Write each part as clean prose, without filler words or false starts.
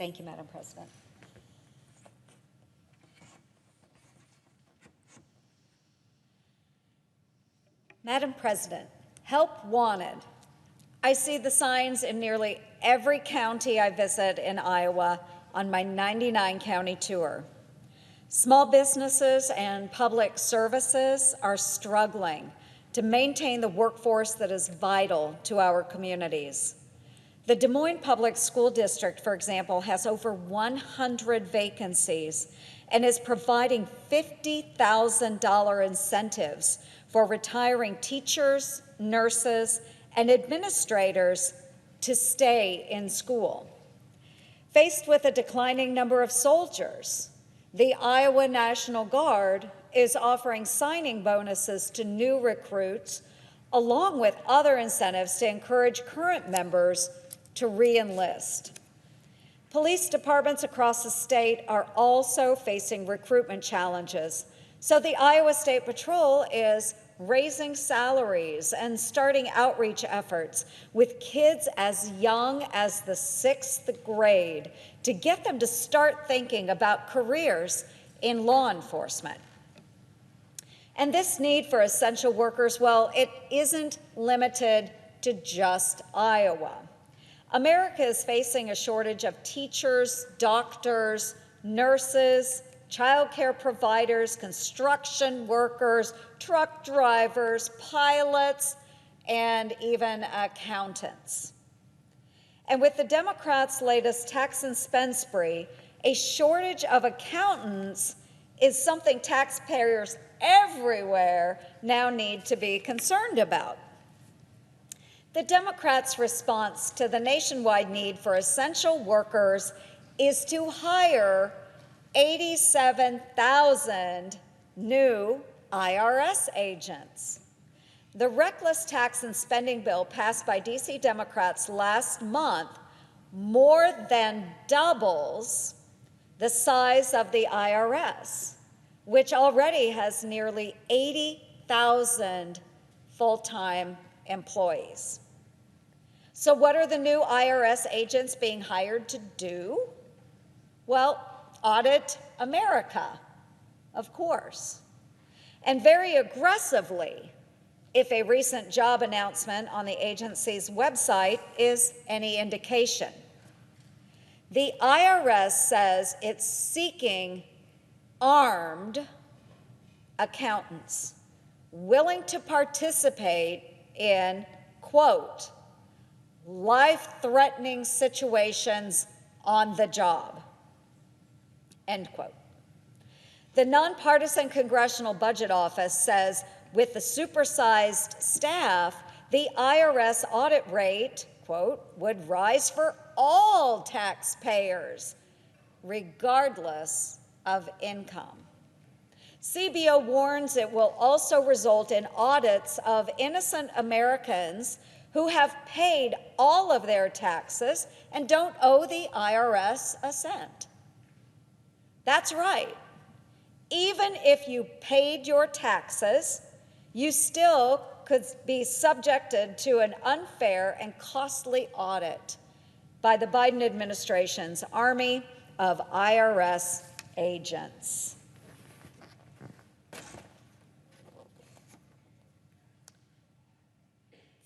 Thank you, Madam President. Madam President, help wanted. I see the signs in nearly every county I visit in Iowa on my 99-county tour. Small businesses and public services are struggling to maintain the workforce that is vital to our communities. The Des Moines Public School District, for example, has over 100 vacancies and is providing $50,000 incentives for retiring teachers, nurses, and administrators to stay in school. Faced with a declining number of soldiers, the Iowa National Guard is offering signing bonuses to new recruits, along with other incentives to encourage current members to re-enlist. Police departments across the state are also facing recruitment challenges, so the Iowa State Patrol is raising salaries and starting outreach efforts with kids as young as the 6th grade to get them to start thinking about careers in law enforcement. And this need for essential workers, well, it isn't limited to just Iowa. America is facing a shortage of teachers, doctors, nurses, child care providers, construction workers, truck drivers, pilots, and even accountants. And with the Democrats' latest tax and spend spree, a shortage of accountants is something taxpayers everywhere now need to be concerned about. The Democrats' response to the nationwide need for essential workers is to hire 87,000 new IRS agents. The reckless tax and spending bill passed by DC Democrats last month more than doubles the size of the IRS, which already has nearly 80,000 full-time employees. So what are the new IRS agents being hired to do? Well, audit America, of course, and very aggressively, if a recent job announcement on the agency's website is any indication. The IRS says it's seeking armed accountants willing to participate in, quote, life-threatening situations on the job, end quote. The nonpartisan Congressional Budget Office says with the supersized staff, the IRS audit rate, quote, would rise for all taxpayers, regardless of income. CBO warns it will also result in audits of innocent Americans who have paid all of their taxes and don't owe the IRS a cent. That's right. Even if you paid your taxes, you still could be subjected to an unfair and costly audit by the Biden administration's army of IRS agents.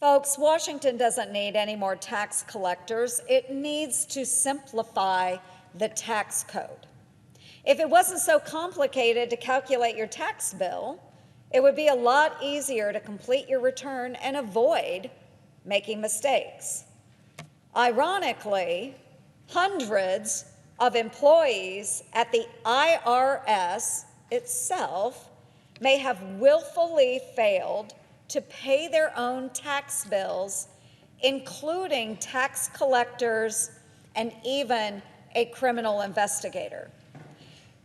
Folks, Washington doesn't need any more tax collectors. It needs to simplify the tax code. If it wasn't so complicated to calculate your tax bill, it would be a lot easier to complete your return and avoid making mistakes. Ironically, hundreds of employees at the IRS itself may have willfully failed to pay their own tax bills, including tax collectors and even a criminal investigator.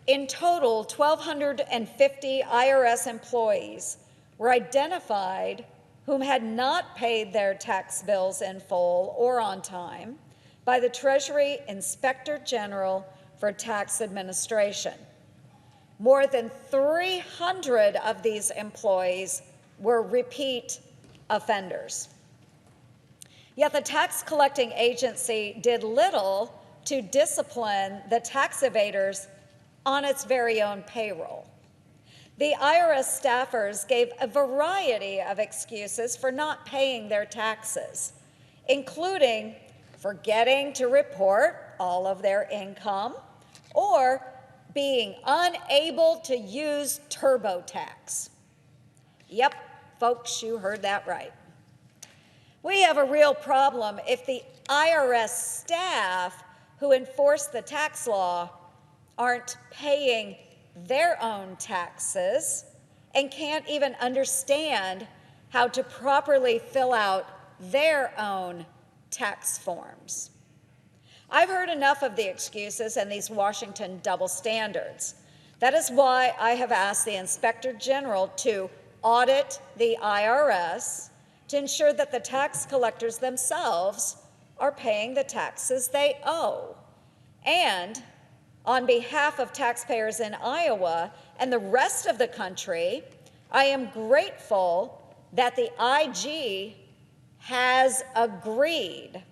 In total, 1,250 IRS employees were identified whom had not paid their tax bills in full or on time by the Treasury Inspector General for Tax Administration. More than 300 of these employees were repeat offenders. Yet the tax collecting agency did little to discipline the tax evaders on its very own payroll. The IRS staffers gave a variety of excuses for not paying their taxes, including forgetting to report all of their income or being unable to use TurboTax. Yep, folks, you heard that right. We have a real problem if the IRS staff who enforce the tax law aren't paying their own taxes and can't even understand how to properly fill out their own tax forms. I've heard enough of the excuses and these Washington double standards. That is why I have asked the Inspector General to audit the IRS to ensure that the tax collectors themselves are paying the taxes they owe. And on behalf of taxpayers in Iowa and the rest of the country, I am grateful that the IG has agreed.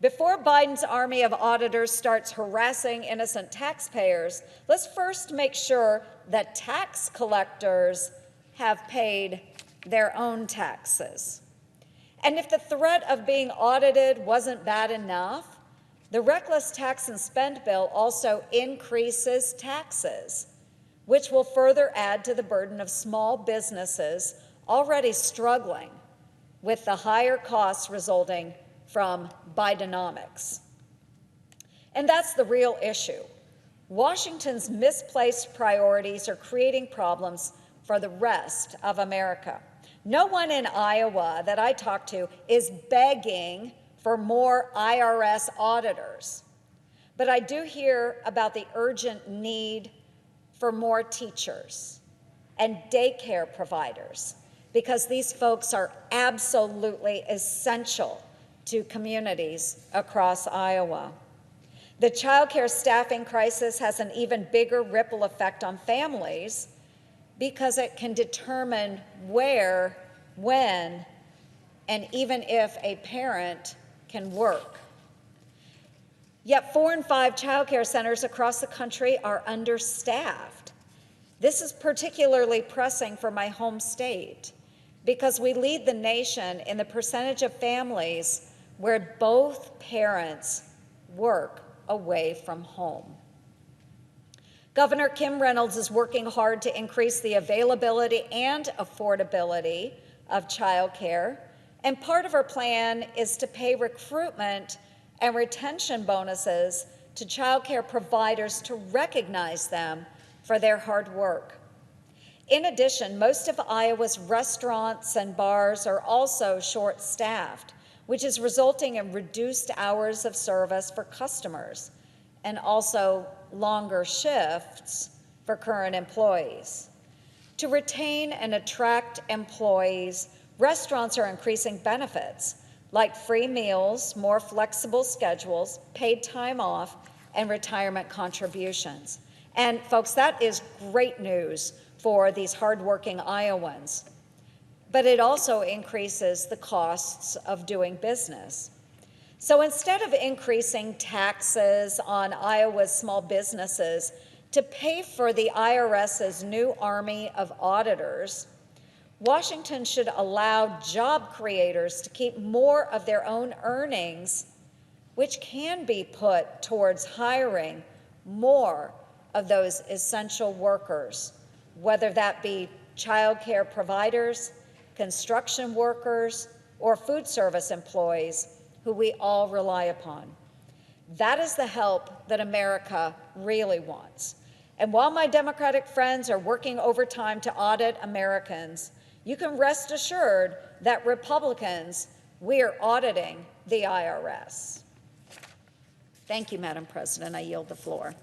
Before Biden's army of auditors starts harassing innocent taxpayers, let's first make sure that tax collectors have paid their own taxes. And if the threat of being audited wasn't bad enough, the reckless tax and spend bill also increases taxes, which will further add to the burden of small businesses already struggling with the higher costs resulting from Bidenomics. And that's the real issue. Washington's misplaced priorities are creating problems for the rest of America. No one in Iowa that I talk to is begging for more IRS auditors. But I do hear about the urgent need for more teachers and daycare providers, because these folks are absolutely essential to communities across Iowa. The child care staffing crisis has an even bigger ripple effect on families because it can determine where, when, and even if a parent can work. Yet 4 and 5 child care centers across the country are understaffed. This is particularly pressing for my home state because we lead the nation in the percentage of families where both parents work away from home. Governor Kim Reynolds is working hard to increase the availability and affordability of child care, and part of her plan is to pay recruitment and retention bonuses to child care providers to recognize them for their hard work. In addition, most of Iowa's restaurants and bars are also short-staffed, which is resulting in reduced hours of service for customers and also longer shifts for current employees. To retain and attract employees, restaurants are increasing benefits like free meals, more flexible schedules, paid time off, and retirement contributions. And folks, that is great news for these hardworking Iowans. But it also increases the costs of doing business. So instead of increasing taxes on Iowa's small businesses to pay for the IRS's new army of auditors, Washington should allow job creators to keep more of their own earnings, which can be put towards hiring more of those essential workers, whether that be child care providers, construction workers, or food service employees who we all rely upon. That is the help that America really wants. And while my Democratic friends are working overtime to audit Americans, you can rest assured that Republicans, we are auditing the IRS. Thank you, Madam President. I yield the floor.